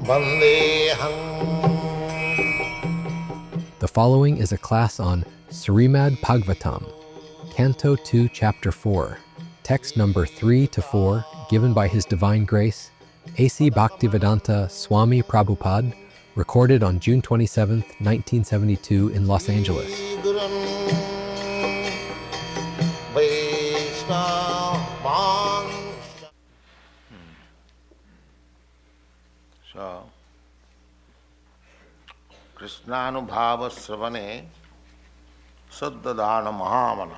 The following is a class on Srimad Bhagavatam, Canto 2, Chapter 4, text number 3 to 4, given by His Divine Grace, A.C. Bhaktivedanta Swami Prabhupada, recorded on June 27, 1972 in Los Angeles. So, Krishnanubhava Sravane Saddadana Mahamana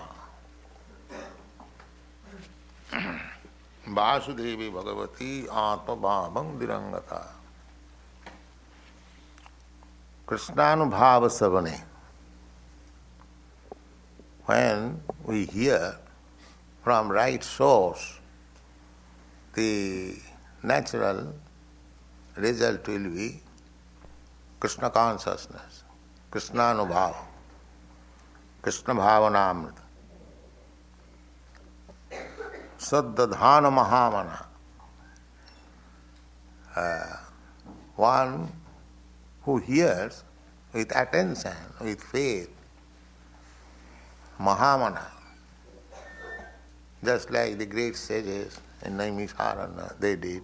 Vasudevi Bhagavati Atma Bhavang Dirangata. Krishnanubhava Sravane. When we hear from right source, the natural result will be Krishna consciousness, Krishna Anubhava, Krishna Bhavanamrita, Saddadhana Mahamana. One who hears with attention, with faith, Mahamana, just like the great sages in Naimisharanya, they did.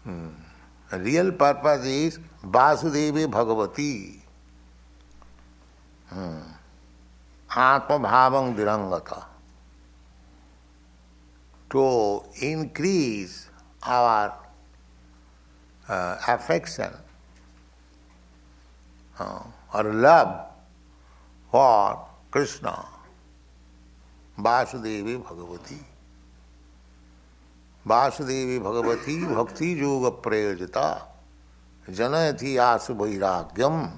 The real purpose is Vasudevi Bhagavati, Atma Bhavang Dirangata, to increase our affection or love for Krishna, Vasudevi Bhagavati. Vasudevi Bhagavati Bhakti Yoga Prayojita Janayati Asu Vairagyam.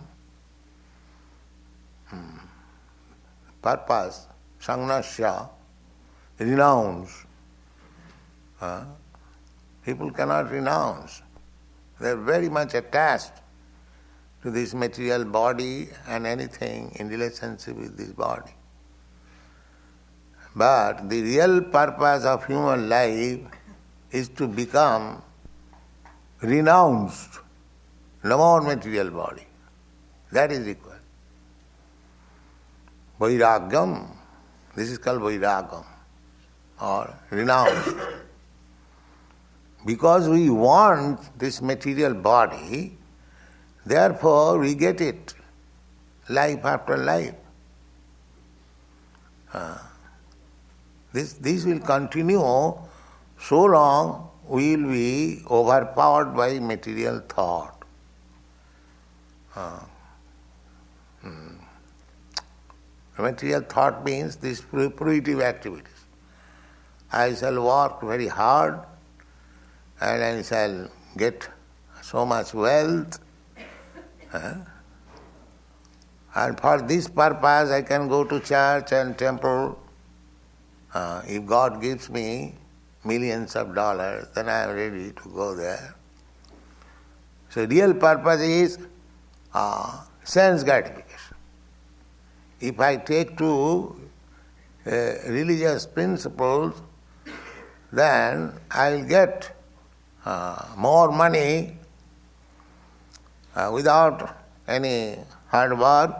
Purpose, Sangnasya, renounce. People cannot renounce. They are very much attached to this material body and anything in relationship with this body. But the real purpose of human life is to become renounced, no more material body. That is required. Vairagyam, this is called vairagyam, or renounced. Because we want this material body, therefore we get it, life after life. This will continue so long we will be overpowered by material thought. Material thought means these fruitive activities. I shall work very hard and I shall get so much wealth. And for this purpose I can go to church and temple. If God gives me millions of dollars, then I am ready to go there. So real purpose is sense gratification. If I take to religious principles, then I will get more money without any hard work.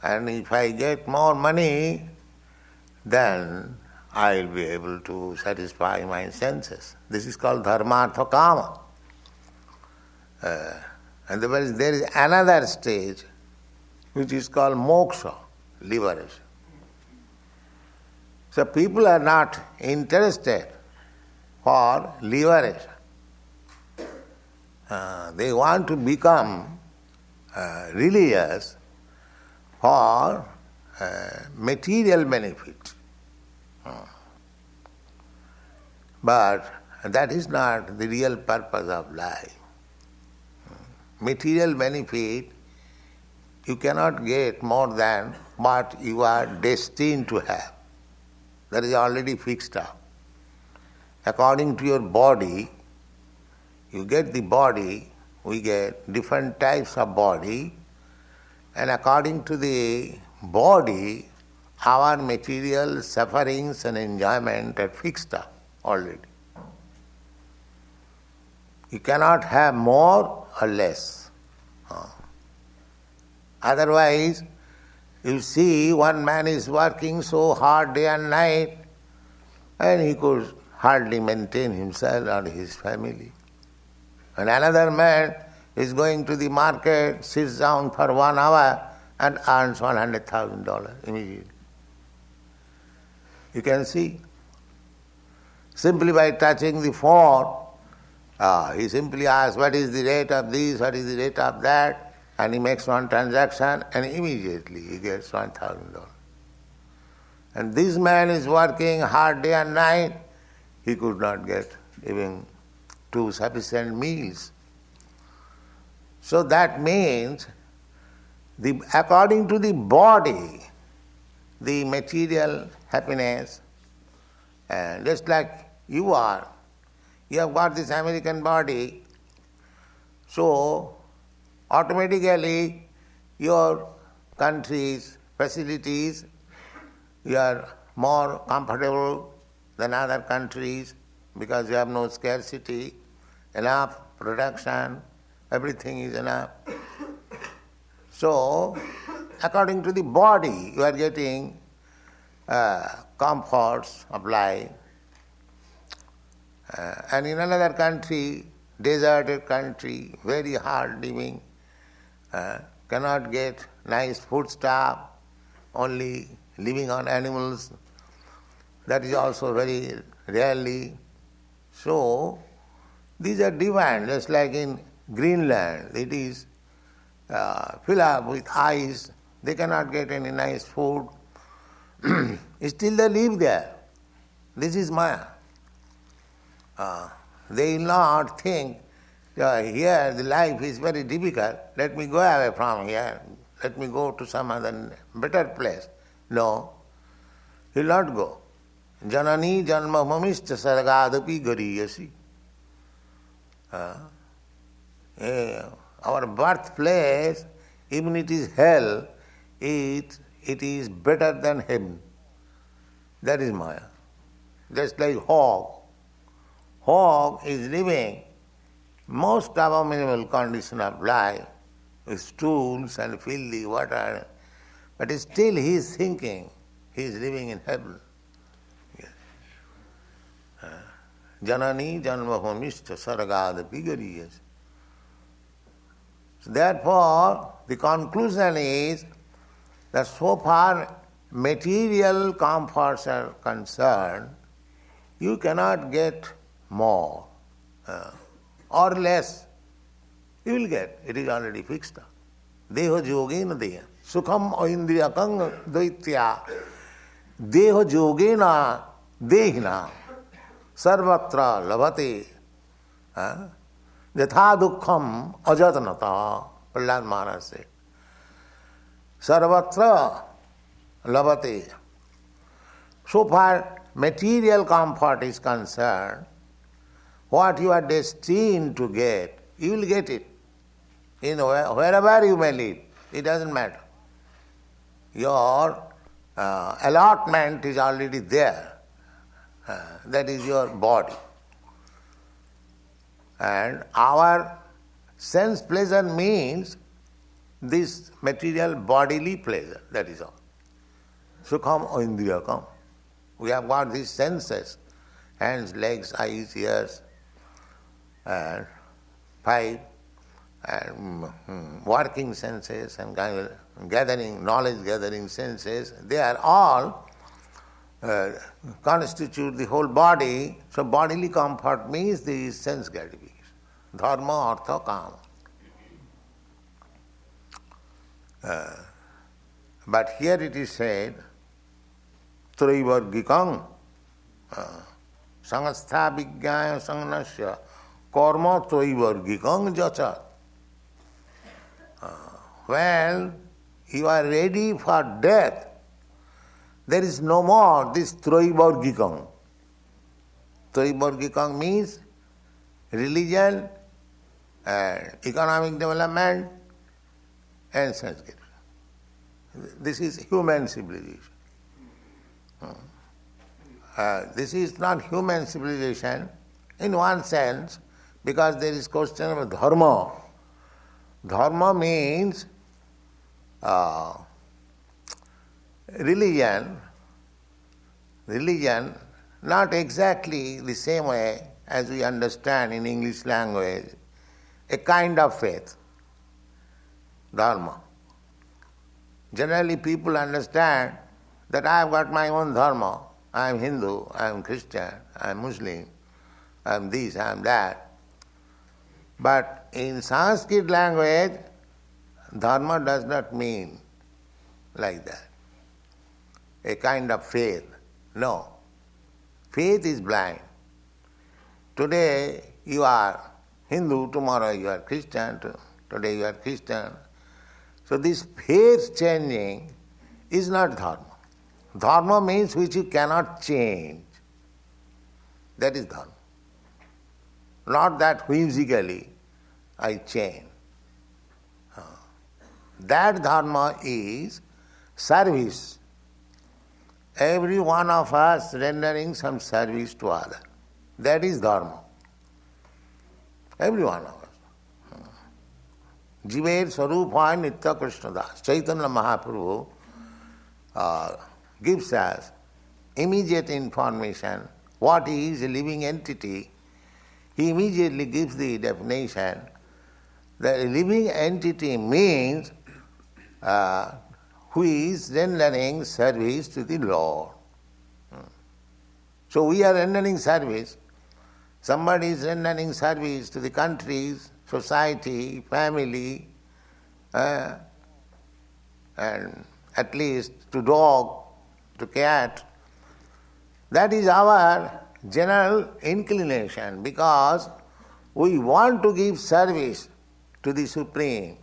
And if I get more money, then I will be able to satisfy my senses. This is called dharma, artha, kama. And there is another stage which is called moksha, liberation. So people are not interested for liberation. They want to become religious for material benefit. But that is not the real purpose of life. Material benefit, you cannot get more than what you are destined to have. That is already fixed up. According to your body, you get the body, we get different types of body, and according to the body, our material sufferings and enjoyment are fixed up already. You cannot have more or less. Otherwise, you see one man is working so hard day and night and he could hardly maintain himself and his family. And another man is going to the market, sits down for 1 hour and earns $100,000 immediately. You can see. Simply by touching the phone, he simply asks what is the rate of this, what is the rate of that, and he makes one transaction and immediately he gets $1,000. And this man is working hard day and night, he could not get even 2 sufficient meals. So that means, according to the body, the material happiness, just like you are, you have got this American body, so automatically your country's facilities, you are more comfortable than other countries because you have no scarcity, enough production, everything is enough. So, according to the body, you are getting comforts of life. And in another country, deserted country, very hard living, cannot get nice food stuff, only living on animals. That is also very rarely. So, these are divine, just like in Greenland, it is filled up with ice, they cannot get any nice food. Still they live there. This is Maya. They will not think, here the life is very difficult, let me go away from here, let me go to some other better place. No, he will not go. Janani janma mamishcha sargadapi gariyasi. Our birthplace, even it is hell, it is better than heaven. That is Maya. Just like hog. Hog is living most abominable condition of life, with stools and filthy water, but still he is thinking he is living in heaven. Janani janmabhumishcha sargadapi gariyas. Therefore, the conclusion is that so far material comforts are concerned, you cannot get more or less. You will get. It is already fixed. Deho yogena deha. Sukham oindriyakang daitya. Deho yogena dehina. Sarvatra labhate. Yatha dukkham ajatanata. Prahlad Maharaj said. Sarvatra labhate. So far material comfort is concerned, what you are destined to get, you will get it. Wherever you may live, it doesn't matter. Your allotment is already there. That is your body. And our sense pleasure means this material bodily pleasure, that is all. Sukham oindriyakam. We have got these senses, hands, legs, eyes, ears, and 5 and working senses and gathering, knowledge gathering senses, they are all constitute the whole body. So bodily comfort means the sense gratification. Dharma, artha, kama. But here it is said, Traivargikang Sangastha Vijnaya Sangnasya Karma Traivargikang Jacha. When you are ready for death, there is no more this Traivargikang. Traivargikang means religion, and economic development, and sense gratification. This is human civilization. This is not human civilization. In one sense, because there is question of dharma. Dharma means religion, not exactly the same way as we understand in English language, a kind of faith, dharma. Generally people understand that I have got my own dharma, I am Hindu, I am Christian, I am Muslim, I am this, I am that. But in Sanskrit language, dharma does not mean like that, a kind of faith. No. Faith is blind. Today you are Hindu, tomorrow you are Christian, today you are Christian. So this faith changing is not dharma. Dharma means which you cannot change. That is dharma. Not that whimsically I change. That dharma is service. Every one of us rendering some service to others. That is dharma. Every one of us. Jiver Swarupa Nitya Krishna Das. Chaitanya Mahaprabhu gives us immediate information what is a living entity. He immediately gives the definition that a living entity means who is rendering service to the Lord. So we are rendering service. Somebody is rendering service to the countries, society, family, and at least to dog, to cat. That is our general inclination because we want to give service to the Supreme.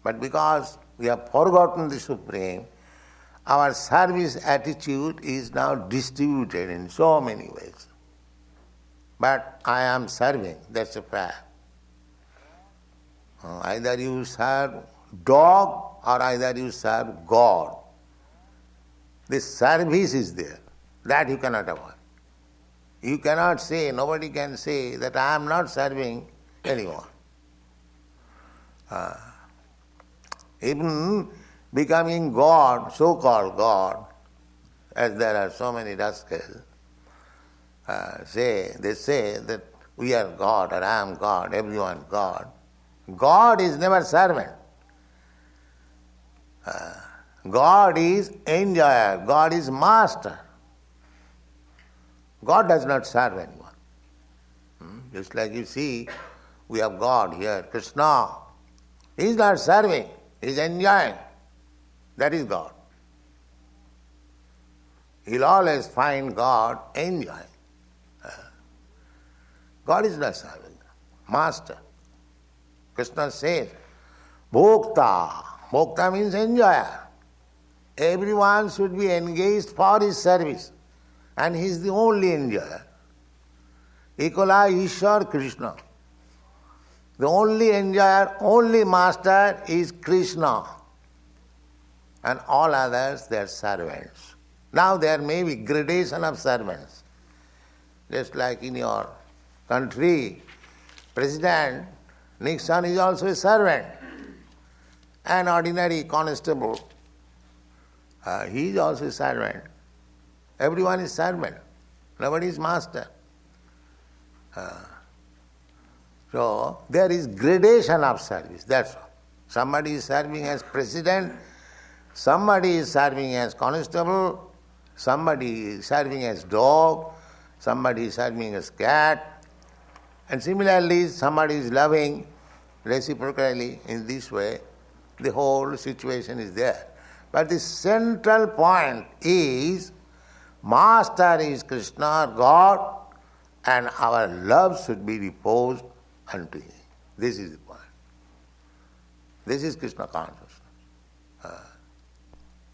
But because we have forgotten the Supreme, our service attitude is now distributed in so many ways. But I am serving, that's a fact. Either you serve dog or either you serve God. This service is there. That you cannot avoid. You cannot say, nobody can say that I am not serving anyone. Even becoming God, so-called God, as there are so many rascals, they say that we are God or I am God, everyone God. God is never servant. God is enjoyer, God is master. God does not serve anyone. Just like you see, we have God here, Krishna. He is not serving, he is enjoying. That is God. He will always find God enjoying. God is not serving, master. Krishna says, Bhokta. Bhokta means enjoyer. Everyone should be engaged for his service. And he is the only enjoyer. Ekola Ishwar Krishna. The only enjoyer, only master is Krishna. And all others, they are servants. Now there may be gradation of servants. Just like in your country, President Nixon is also a servant. An ordinary constable, he is also a servant. Everyone is servant. Nobody is master. So there is gradation of service, that's all. Somebody is serving as president, somebody is serving as constable, somebody is serving as dog, somebody is serving as cat, and similarly somebody is loving reciprocally in this way. The whole situation is there. But the central point is master is Krishna, God, and our love should be reposed unto him. This is the point. This is Krishna consciousness.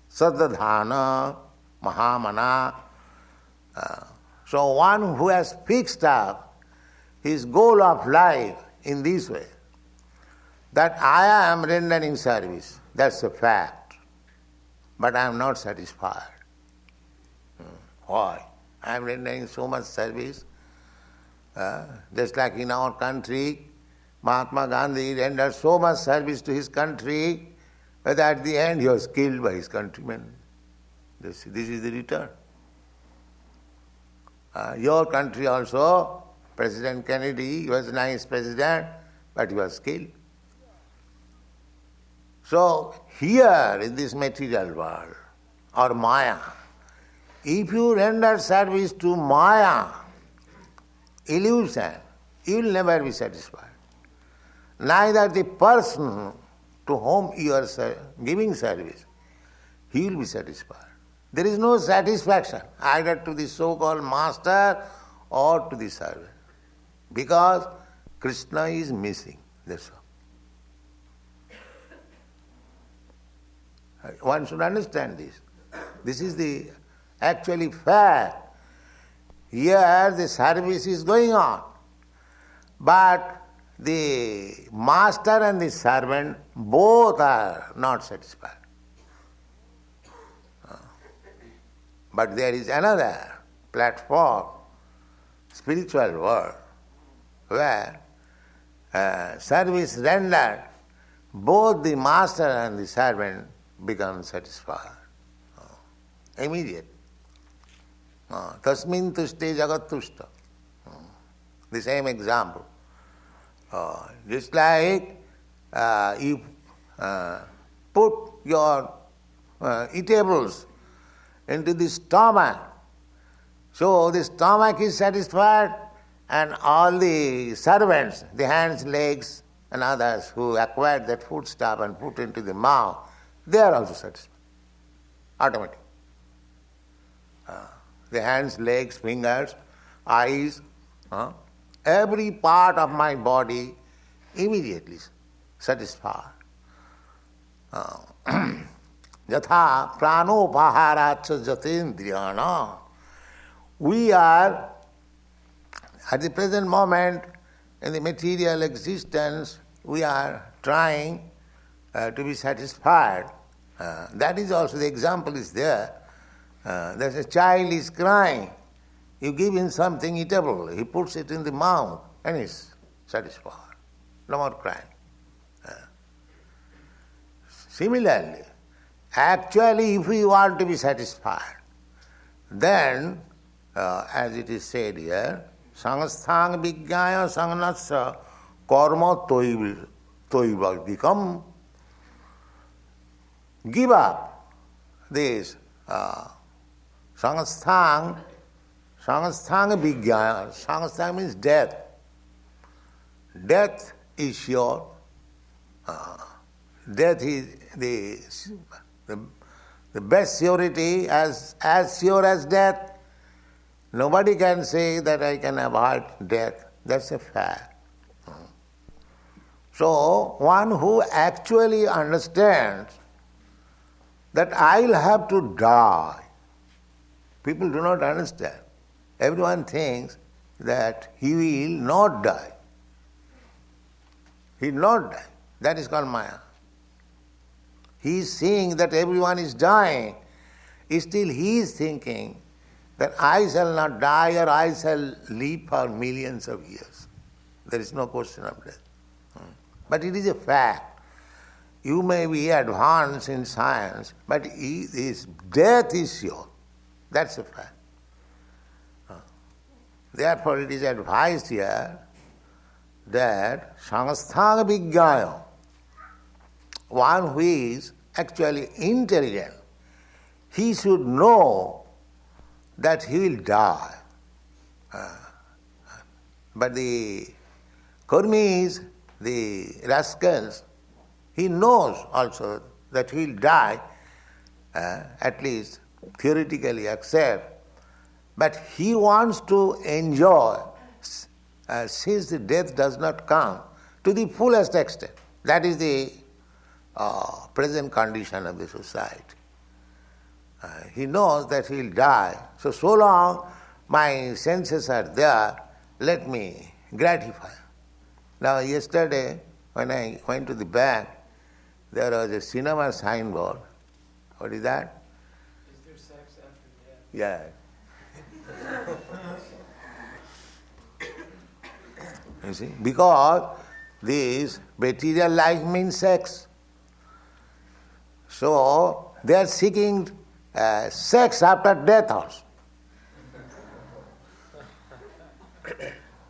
Sadadhana, Mahamana. So one who has fixed up his goal of life in this way, that I am rendering service, that's a fact. But I am not satisfied. Why? I am rendering so much service, Just like in our country, Mahatma Gandhi rendered so much service to his country that at the end he was killed by his countrymen. This is the return. Your country also, President Kennedy, he was a nice president, but he was killed. So here in this material world, or Maya, if you render service to Maya, illusion, you will never be satisfied. Neither the person to whom you are giving service, he will be satisfied. There is no satisfaction either to the so-called master or to the servant, because Krishna is missing. That's all. One should understand this. This is the actually fact. Here the service is going on, but the master and the servant both are not satisfied. But there is another platform, spiritual world, where service rendered, both the master and the servant become satisfied. Immediate. Tasmin tushte jagat tushta. The same example. Just like you put your eatables into the stomach, so the stomach is satisfied, and all the servants, the hands, legs, and others who acquired that foodstuff and put into the mouth, they are also satisfied. Automatic. The hands, legs, fingers, eyes, every part of my body immediately satisfied. Yatha pranopaharacha jatendriyana. We are, at the present moment, in the material existence, we are trying to be satisfied. That is also, the example is there. There's a child is crying. You give him something eatable. He puts it in the mouth and he's satisfied. No more crying. Similarly, actually, if we want to be satisfied, then, as it is said here, sangasthang vijnaya sangnasya karma toivadikam. Give up this sangasthang vijnaya. Sangasthang means death. Death is sure. Death is the best surety, as sure as death. Nobody can say that I can avoid death. That's a fact. So, one who actually understands that I'll have to die. People do not understand. Everyone thinks that he will not die. He will not die. That is called Maya. He is seeing that everyone is dying. Still he is thinking that I shall not die or I shall live for millions of years. There is no question of death. But it is a fact. You may be advanced in science, but his death is sure. That's a fact. Therefore it is advised here that sangasthanga vijnaya, one who is actually intelligent, he should know that he will die. But the karmis, the rascals, he knows also that he will die, at least theoretically accept, but he wants to enjoy, since the death does not come, to the fullest extent. That is the present condition of the society. He knows that he will die, so long my senses are there, let me gratify. Now yesterday, when I went to the bank, there was a cinema signboard. What is that? Is there sex after death? Yeah. You see, because this material life means sex. So they are seeking sex after death also.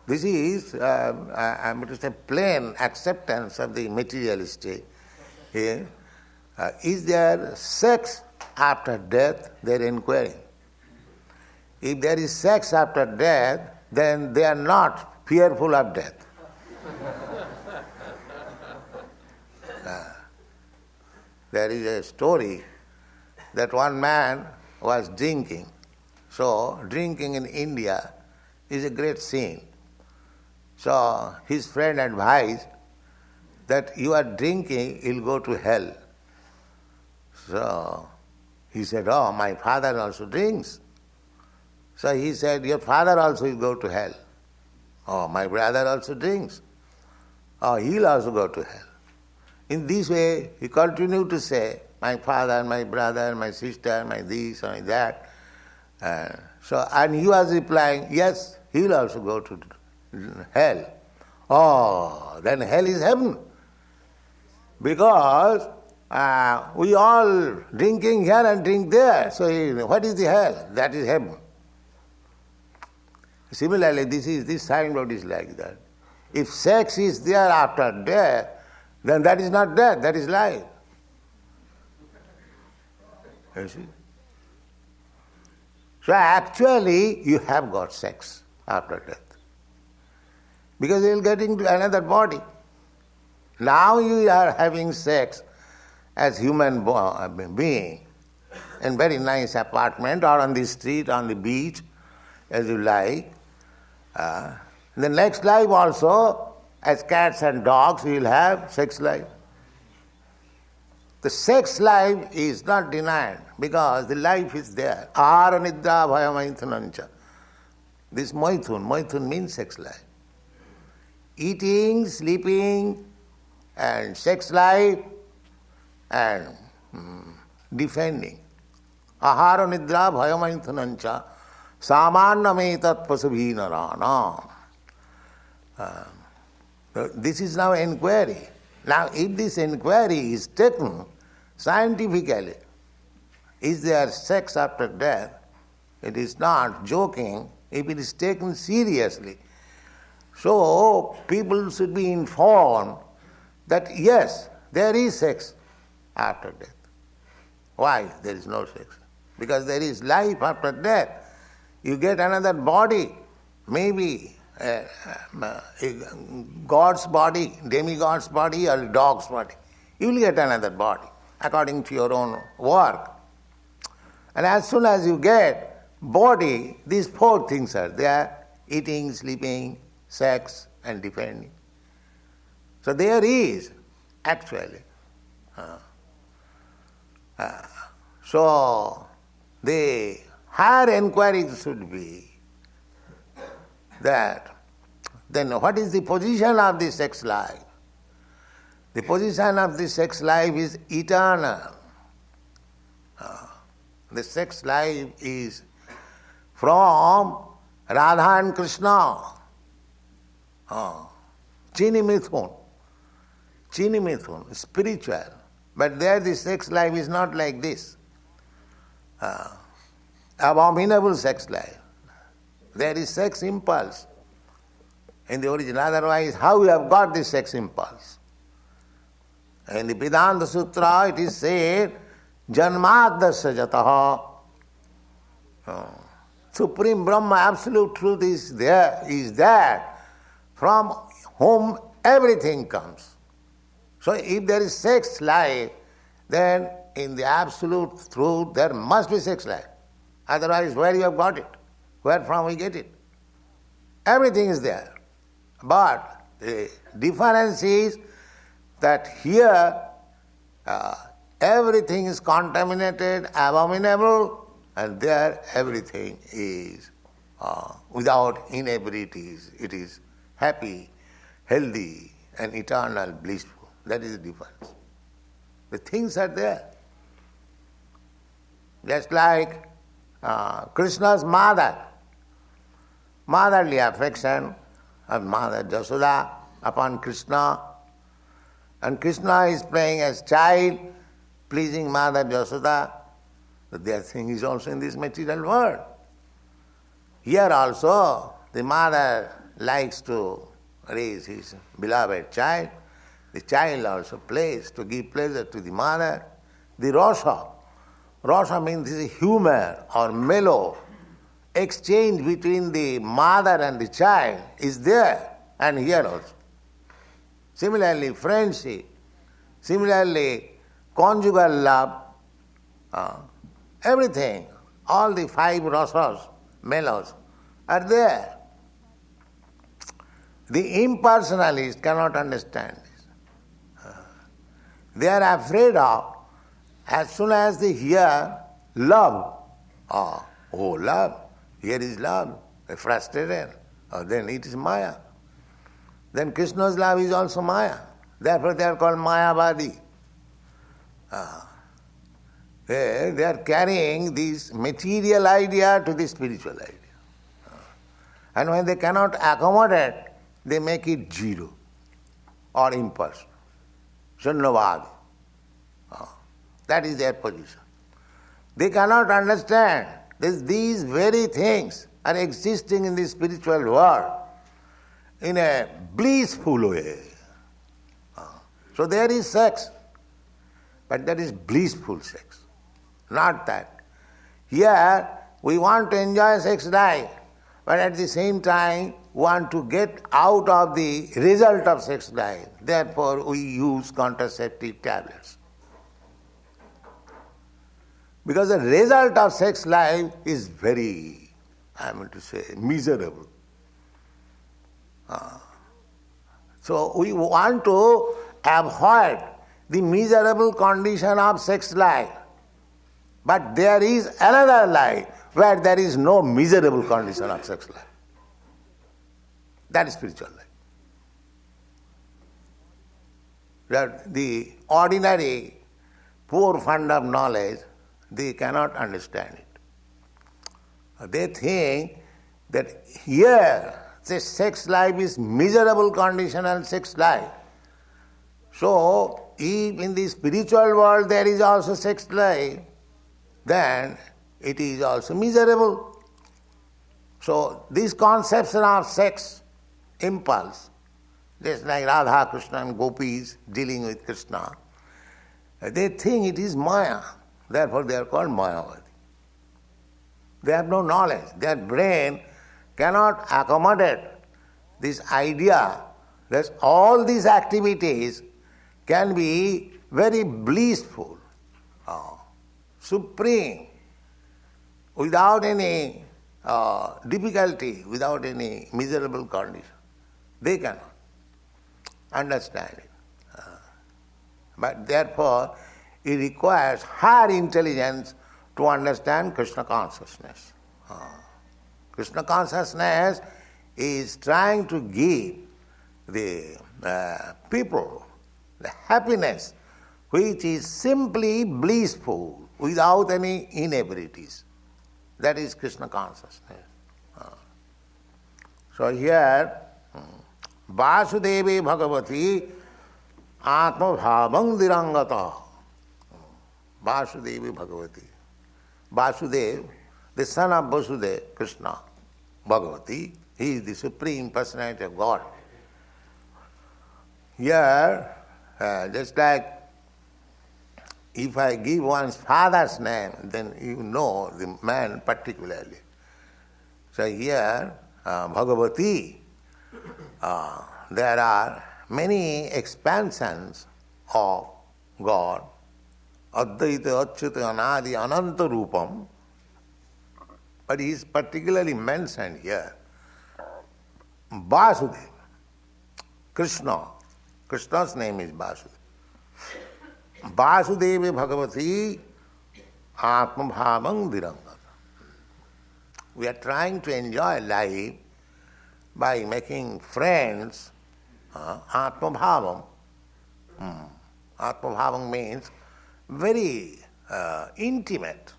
This is, I'm going to say, plain acceptance of the materialistic. Here, is there sex after death? They are inquiring. If there is sex after death, then they are not fearful of death. There is a story that one man was drinking. So, drinking in India is a great sin. So, his friend advised that you are drinking, you'll go to hell. So, he said, oh, my father also drinks. So he said, your father also will go to hell. Oh, my brother also drinks. Oh, he'll also go to hell. In this way, he continued to say, my father, my brother, my sister, my this, my that. And he was replying, yes, he will also go to hell. Oh, then hell is heaven. Because we all drinking here and drink there. So what is the hell? That is heaven. Similarly, this signboard is like that. If sex is there after death, then that is not death, that is life. You see? So actually, you have got sex after death. Because you will get into another body. Now you are having sex as human being in very nice apartment or on the street, on the beach, as you like. The next life also, as cats and dogs, you will have sex life. The sex life is not denied because the life is there. Ahara nidra bhaya maithunancha. This maithun means sex life. Eating, sleeping, and sex life, and defending. Ahara nidra bhaya maithunancha. Samanyametat pasabhinarana. This is now inquiry. Now, if this inquiry is taken scientifically, is there sex after death? It is not joking if it is taken seriously. So, people should be informed that yes, there is sex after death. Why there is no sex? Because there is life after death. You get another body, maybe a God's body, demigod's body, or a dog's body. You will get another body according to your own work. And as soon as you get body, these four things are there: eating, sleeping, sex, and defending. So there is actually. So the higher inquiry should be that then what is the position of the sex life? The position of the sex life is eternal. The sex life is from Radha and Krishna. Chini Mithun, spiritual. But there the sex life is not like this. Abominable sex life. There is sex impulse in the origin. Otherwise, how you have got this sex impulse? In the Vedanta Sutra, it is said, Janmadasya jataha. Supreme Brahma, absolute truth is there, from whom everything comes. So if there is sex life, then in the absolute truth there must be sex life. Otherwise, where you have got it? Where from we get it? Everything is there. But the difference is that here everything is contaminated, abominable, and there everything is without inebrities. It is happy, healthy, and eternal, blissful. That is the difference. The things are there. Just like Krishna's motherly affection, of Mother Jasoda upon Krishna. And Krishna is playing as child, pleasing Mother Jasoda. But their thing is also in this material world. Here also, the mother likes to raise his beloved child. The child also plays to give pleasure to the mother. The rasa means this humor or mellow exchange between the mother and the child is there, and here also. Similarly, friendship, similarly, conjugal love, everything, all the 5 rasas, mellows, are there. The impersonalist cannot understand this. They are afraid of, as soon as they hear love, love, here is love, they are frustrated, then it is Maya. Then Krishna's love is also Maya. Therefore they are called Mayavadi. They are carrying this material idea to the spiritual idea. And when they cannot accommodate, they make it zero or impersonal. Shunyavadi. That is their position. They cannot understand that these very things are existing in the spiritual world in a blissful way. So there is sex, but that is blissful sex, not that. Here we want to enjoy sex life, but at the same time want to get out of the result of sex life. Therefore we use contraceptive tablets. Because the result of sex life is very, miserable. So we want to avoid the miserable condition of sex life. But there is another life where there is no miserable condition of sex life. That is spiritual life. That the ordinary poor fund of knowledge, they cannot understand it. They think that here the sex life is miserable conditional sex life. So if in the spiritual world there is also sex life, then it is also miserable. So this conception of sex impulse, just like Radha, Krishna and gopis dealing with Krishna, they think it is Maya. Therefore they are called Mayavadi. They have no knowledge. Their brain cannot accommodate this idea that all these activities can be very blissful, supreme, without any difficulty, without any miserable condition. They cannot understand it. But therefore, it requires higher intelligence to understand Krishna consciousness. Krishna consciousness is trying to give the people the happiness which is simply blissful, without any inabilities. That is Krishna consciousness. So here, Vasudevi Bhagavati Atma Bhavang Dirangata. Vasudevi Bhagavati. Vasudev, the son of Vasudeva, Krishna, Bhagavati, he is the Supreme Personality of God. Here, just like if I give one's father's name, then you know the man particularly. So here, Bhagavati, there are many expansions of God. Advaita, Achyuta, Anadi, Ananta Rupam. But he is particularly mentioned here. Vasudeva, Krishna. Krishna's name is Vasudeva. Vasudevi Bhagavati Atma Bhavang Virangata. We are trying to enjoy life by making friends. Atma Bhavam. Atma Bhavang means very intimate,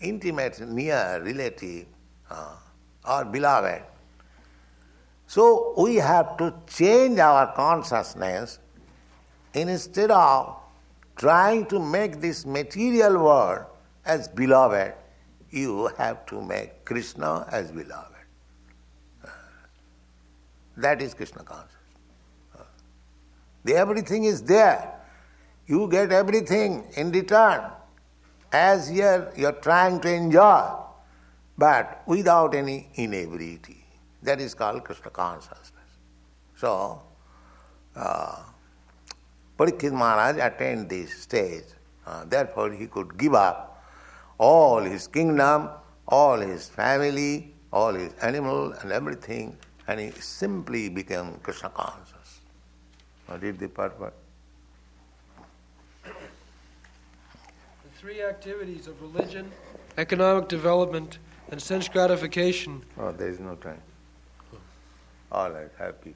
near relative or beloved. So we have to change our consciousness. Instead of trying to make this material world as beloved, you have to make Krishna as beloved. That is Krishna consciousness. Everything is there. You get everything in return. As here you are trying to enjoy, but without any inebriety. That is called Krishna consciousness. So, Parikshit Maharaj attained this stage. Therefore he could give up all his kingdom, all his family, all his animal and everything, and he simply became Krishna conscious. What is the purpose? The three activities of religion, economic development, and sense gratification. Oh, there is no time. All right, happy.